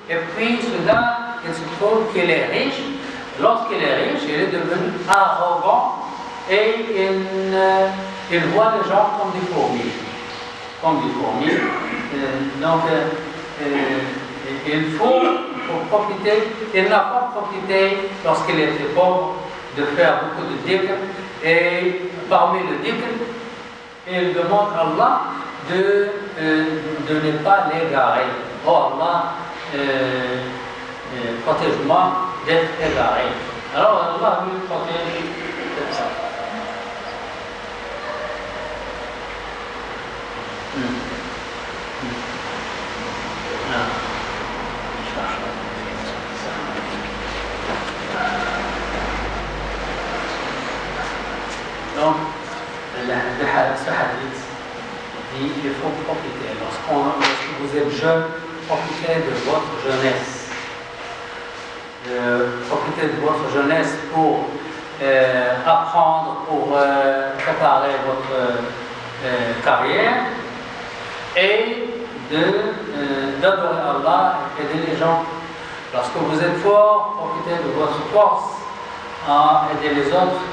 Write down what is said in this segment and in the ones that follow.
et puis soudain, il se trouve qu'il est riche. Lorsqu'il est riche, il est devenu arrogant et il voit les gens comme des fourmis. Comme des fourmis. Donc, il faut profiter. Il n'a pas profité lorsqu'il était pauvre de faire beaucoup de dhikr. Et parmi le dhikr, il demande à Allah de ne pas l'égarer. Oh Allah, protège-moi d'être égaré. Alors Allah lui protège de ça. Donc, ce hadith dit qu'il faut profiter. Lorsque vous êtes jeune, profitez de votre jeunesse. Profitez de votre jeunesse pour apprendre, pour préparer votre carrière et d'adorer Allah et aider les gens. Lorsque vous êtes fort, profitez de votre force à aider les autres.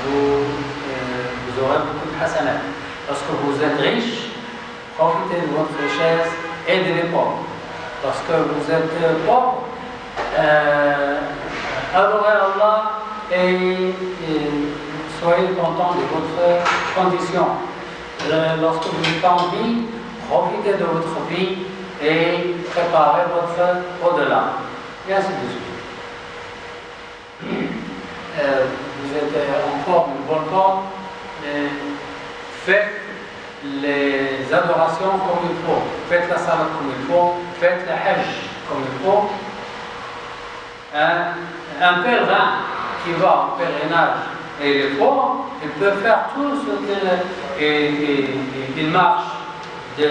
Vous aurez beaucoup de hasanat. Lorsque vous êtes riche, profitez de votre richesse, aidez les pauvres. Lorsque vous êtes pauvre, adorez Allah et soyez content de votre condition. Lorsque vous êtes en vie, profitez de votre vie et préparez votre au-delà. Et ainsi de suite. Vous êtes en forme, une bonne forme, faites les adorations comme il faut, faites la salat comme il faut, faites le hajj comme il faut. Un pèlerin qui va en pèlerinage et il est fort, il peut faire tout ce qu'il marche de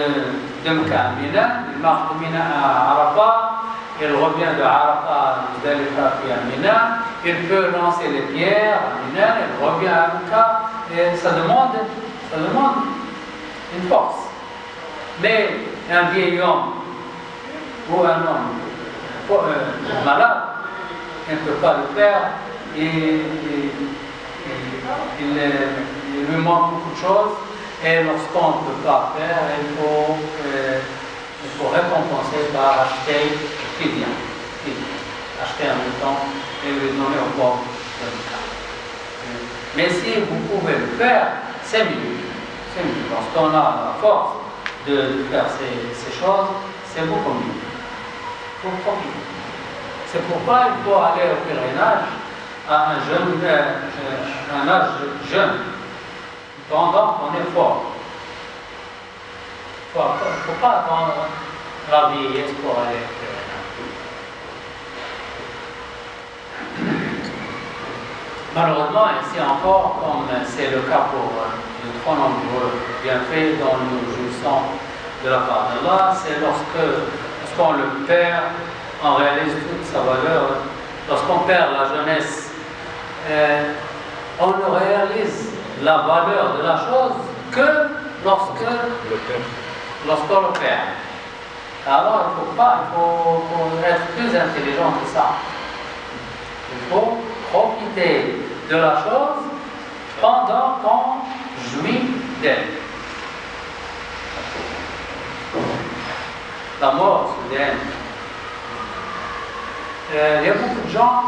Mecca à Mina, il marche de Mina à Arafat, il revient de Arafat à Muzdalifa puis à Mina, il peut lancer les pierres à Mina, il revient à Mecca, et ça demande une force. Mais un vieil homme ou un homme malade, il ne peut pas le faire, il lui manque beaucoup de choses, et lorsqu'on ne peut pas faire, il faut récompenser par acheter fidya, acheter un mouton et lui donner au pauvre. Mais si vous pouvez le faire, c'est mieux. C'est mieux. Lorsqu'on a la force de faire ces choses, c'est beaucoup mieux. Il faut profiter. C'est pourquoi il faut aller au pèlerinage à un âge jeune, pendant qu'on est fort. Il ne faut pas attendre la vieillesse pour aller au pèlerinage. Malheureusement, ici encore, comme c'est le cas pour de trop nombreux bienfaits dont nous jouissons de la part d'Allah, c'est lorsqu'on le perd, on réalise toute sa valeur. Lorsqu'on perd la jeunesse, on ne réalise la valeur de la chose que lorsqu'on le perd. Alors il faut être plus intelligent que ça. Il faut profiter de la chose pendant qu'on jouit d'elle. La mort soudaine. Il y a beaucoup de gens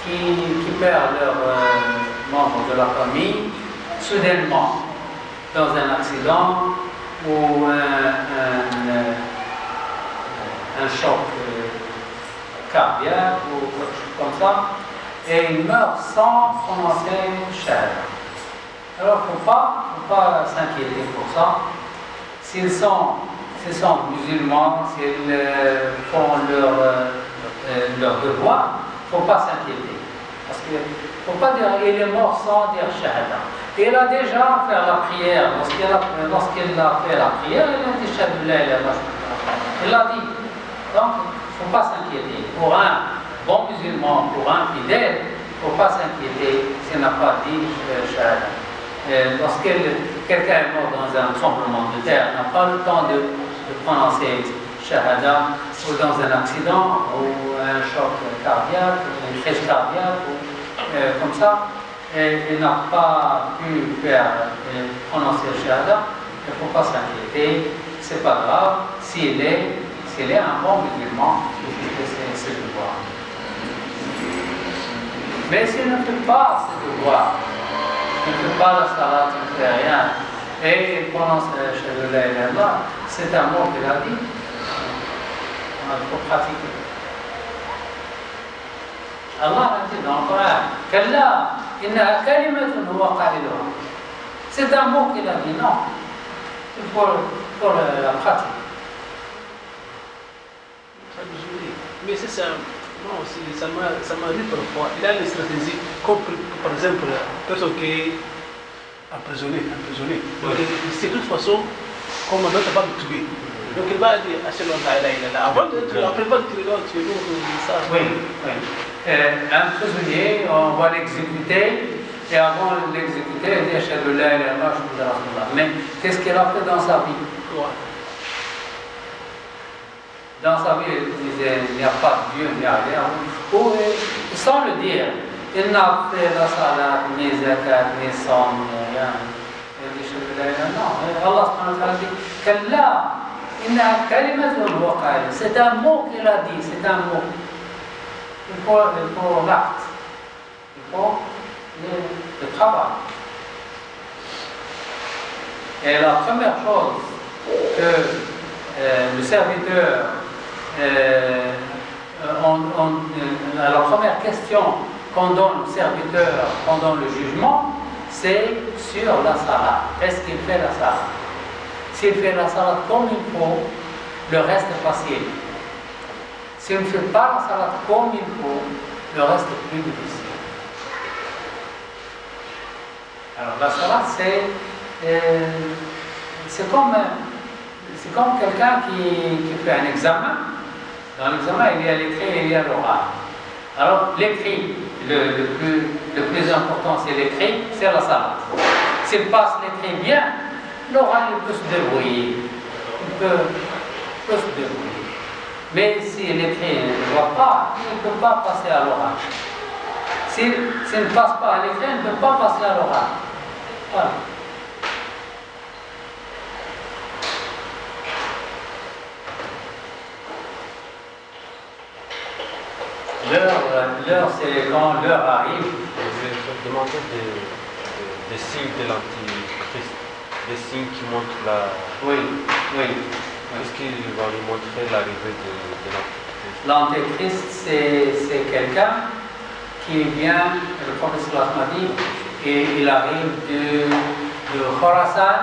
qui perdent leurs membres de la famille soudainement dans un accident ou un choc cardiaque ou quelque chose comme ça, et ils meurent sans prononcer shahada. Alors il ne faut pas s'inquiéter pour ça. S'ils sont musulmans, s'ils font leur devoir, il ne faut pas s'inquiéter. Parce qu'il ne faut pas dire il est mort sans dire shahada. Il a déjà fait la prière. Lorsqu'il a fait la prière, il a dit shahada. Il l'a dit. Donc, il ne faut pas s'inquiéter. Pour un bon musulman, pour un fidèle, il ne faut pas s'inquiéter s'il n'a pas dit shahada. Lorsque quelqu'un est mort dans un tremblement de terre, n'a pas le temps de de prononcer Shahada ou dans un accident ou un choc cardiaque ou une crise cardiaque ou comme ça, et il n'a pas pu prononcer Shahada, il ne faut pas s'inquiéter, c'est pas grave, s'il est un bon musulman, c'est le devoir. Mais s'il ne fait pas ce devoir, il ne fait pas la salat, il ne fait rien, et il prononce Shahada la ilaha illallah, c'est un mot qu'il a dit. Il faut pratiquer. Allah a dit dans le Coran, Kalla, innaha kalimatun huwa qailuha. C'est un mot qu'il a dit, non. Il faut la pratiquer. Mais c'est ça. Non, ça m'arrive parfois. Il y a des stratégies, comme par exemple, une personne qui est emprisonnée. Donc, c'est de toute façon, comme on ne peut pas le tuer. Donc il va dire avant après pas que tu dois tuer ça. Oui. Un prisonnier, on va l'exécuter et avant de l'exécuter, il dit Ashhadu la ilaha illallah, Ashhadu anna Rasulullah. Mais qu'est-ce qu'il a fait dans sa vie? Dans sa vie, il disait il n'y a pas de Dieu, il n'y a rien. Ou sans le dire, il n'a fait la salat, ni zakat, ni somme, ni rien. Il dit Ashhadu la ilaha illallah. Allah subhanahu wa ta'ala dit Kalla. C'est un mot qu'il a dit, c'est un mot. Il faut l'acte, il faut le travail. Et la première chose que le serviteur, la première question qu'on donne au serviteur pendant le jugement, c'est sur la salat. Est-ce qu'il fait la salat? S'il fait la salat comme il faut, le reste est facile. S'il ne fait pas la salat comme il faut, le reste est plus difficile. Alors la salat, c'est comme quelqu'un qui fait un examen. Dans l'examen, il y a l'écrit et il y a l'oral. Alors l'écrit, le plus important c'est l'écrit, c'est la salat. S'il passe l'écrit bien, l'oral, il peut se débrouiller. Il peut se débrouiller. Mais si l'écrit ne va pas, il ne peut pas passer à l'oral. S'il ne passe pas à l'écrit, il ne peut pas passer à l'oral. Voilà. L'heure, c'est quand l'heure arrive. Je vais demander des signes de l'Antichrist. Des signes qui montrent la... Oui. Qu'est-ce qui va lui montrer l'arrivée de l'Antéchrist? L'Antéchrist, c'est quelqu'un qui vient, le prophète sallallahu alayhi wa sallam a dit, et il arrive de Khorasan